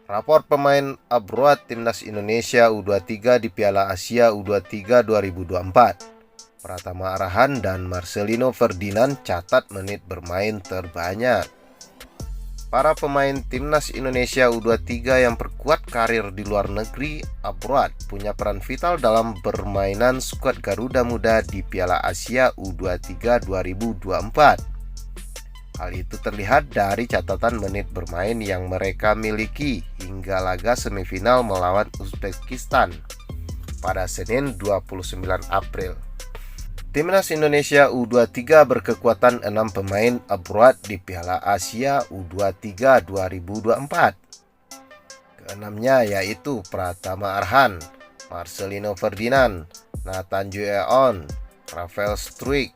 Rapor pemain abroad Timnas Indonesia U23 di Piala Asia U23 2024. Pratama Arhan dan Marcelino Ferdinand catat menit bermain terbanyak. Para pemain Timnas Indonesia U23 yang perkuat karir di luar negeri abroad punya peran vital dalam permainan skuad Garuda Muda di Piala Asia U23 2024. Hal itu terlihat dari catatan menit bermain yang mereka miliki hingga laga semifinal melawan Uzbekistan pada Senin 29 April. Timnas Indonesia U23 berkekuatan 6 pemain abroad di Piala Asia U23 2024. Keenamnya yaitu Pratama Arhan, Marcelino Ferdinand, Nathan Jueon, Rafael Struijk,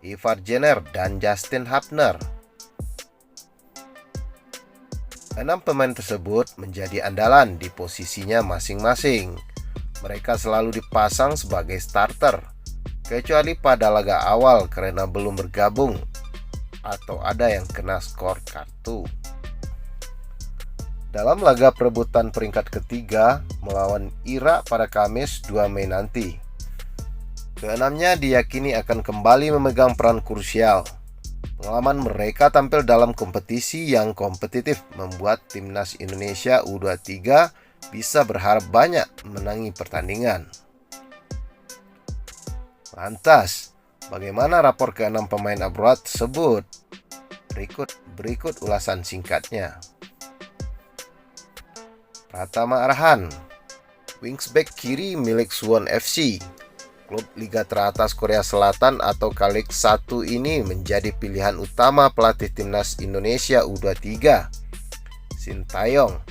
Ivar Jenner, dan Justin Hapner. 6 pemain tersebut menjadi andalan di posisinya masing-masing. Mereka selalu dipasang sebagai starter, kecuali pada laga awal karena belum bergabung atau ada yang kena skor kartu. Dalam laga perebutan peringkat ketiga melawan Irak pada Kamis 2 Mei nanti, keenamnya diyakini akan kembali memegang peran krusial. Pengalaman mereka tampil dalam kompetisi yang kompetitif membuat Timnas Indonesia U23 bisa berharap banyak menangi pertandingan. Lantas, bagaimana rapor ke-6 pemain abroad tersebut? Berikut ulasan singkatnya. Pratama Arhan, wingsback kiri milik Suwon FC. Klub Liga teratas Korea Selatan atau Kalex 1 ini menjadi pilihan utama pelatih Timnas Indonesia U23, Sintayong.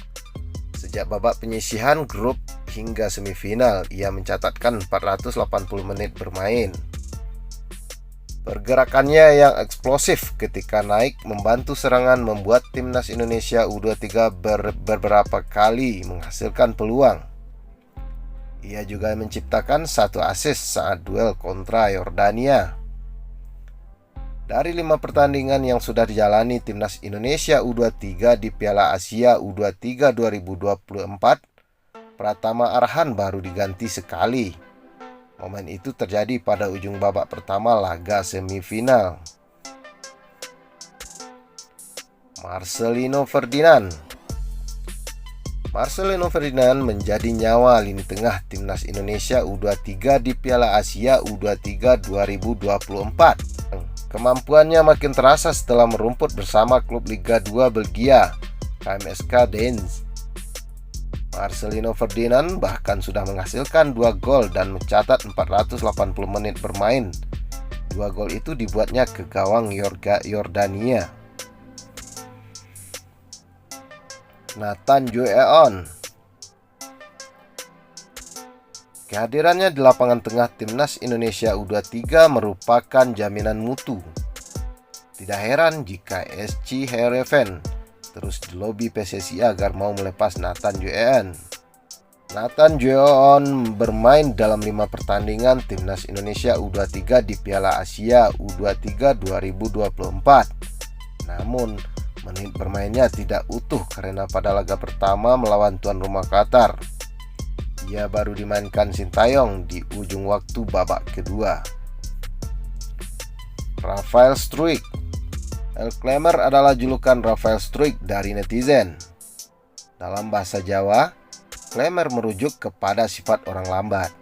Sejak babak penyisihan grup hingga semifinal, ia mencatatkan 480 menit bermain. Pergerakannya yang eksplosif ketika naik membantu serangan membuat Timnas Indonesia U23 beberapa kali menghasilkan peluang. Ia juga menciptakan 1 assist saat duel kontra Yordania. Dari 5 pertandingan yang sudah dijalani Timnas Indonesia U23 di Piala Asia U23 2024, Pratama Arhan baru diganti sekali. Momen itu terjadi pada ujung babak pertama laga semifinal. Marcelino Ferdinand menjadi nyawa lini tengah Timnas Indonesia U23 di Piala Asia U23 2024. Kemampuannya makin terasa setelah merumput bersama klub Liga 2 Belgia, KMSK Dens. Marcelino Ferdinand bahkan sudah menghasilkan 2 gol dan mencatat 480 menit bermain. 2 gol itu dibuatnya ke gawang Yordania. Nathan Jueon, kehadirannya di lapangan tengah Timnas Indonesia U23 merupakan jaminan mutu. Tidak heran jika SC Heerenveen terus dilobi PSSI agar mau melepas Nathan Jueon. Nathan Jueon bermain dalam 5 pertandingan Timnas Indonesia U23 di Piala Asia U23 2024. Namun, menit bermainnya tidak utuh karena pada laga pertama melawan tuan rumah Qatar, ia baru dimainkan Sintayong di ujung waktu babak kedua. Rafael Struijk, El Clamer adalah julukan Rafael Struijk dari netizen. Dalam bahasa Jawa, Clamer merujuk kepada sifat orang lambat.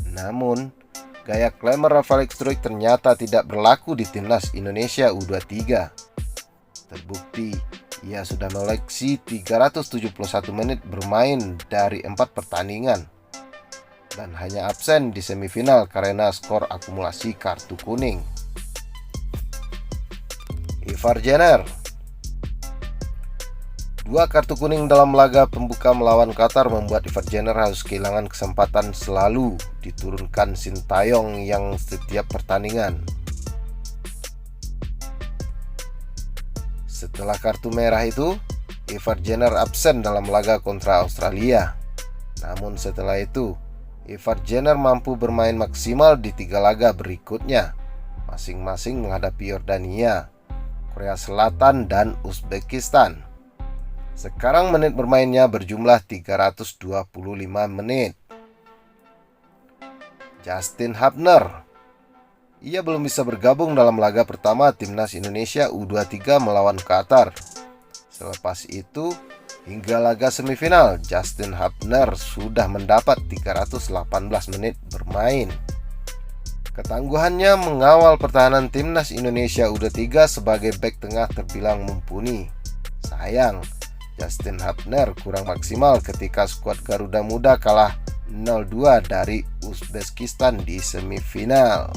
Namun, gaya Clamer Rafael Struijk ternyata tidak berlaku di Timnas Indonesia U23. Terbukti, ia sudah mengoleksi 371 menit bermain dari 4 pertandingan dan hanya absen di semifinal karena skor akumulasi kartu kuning. Ivar Jenner, 2 kartu kuning dalam laga pembuka melawan Qatar membuat Ivar Jenner harus kehilangan kesempatan selalu diturunkan Sintayong yang setiap pertandingan. Setelah kartu merah itu, Ivar Jenner absen dalam laga kontra Australia. Namun setelah itu, Ivar Jenner mampu bermain maksimal di 3 laga berikutnya, masing-masing menghadapi Yordania, Korea Selatan, dan Uzbekistan. Sekarang menit bermainnya berjumlah 325 menit. Justin Hubner. Ia belum bisa bergabung dalam laga pertama Timnas Indonesia U23 melawan Qatar. Selepas itu, hingga laga semifinal, Justin Hubner sudah mendapat 318 menit bermain. Ketangguhannya mengawal pertahanan Timnas Indonesia U23 sebagai bek tengah terbilang mumpuni. Sayang, Justin Hubner kurang maksimal ketika skuad Garuda Muda kalah 0-2 dari Uzbekistan di semifinal.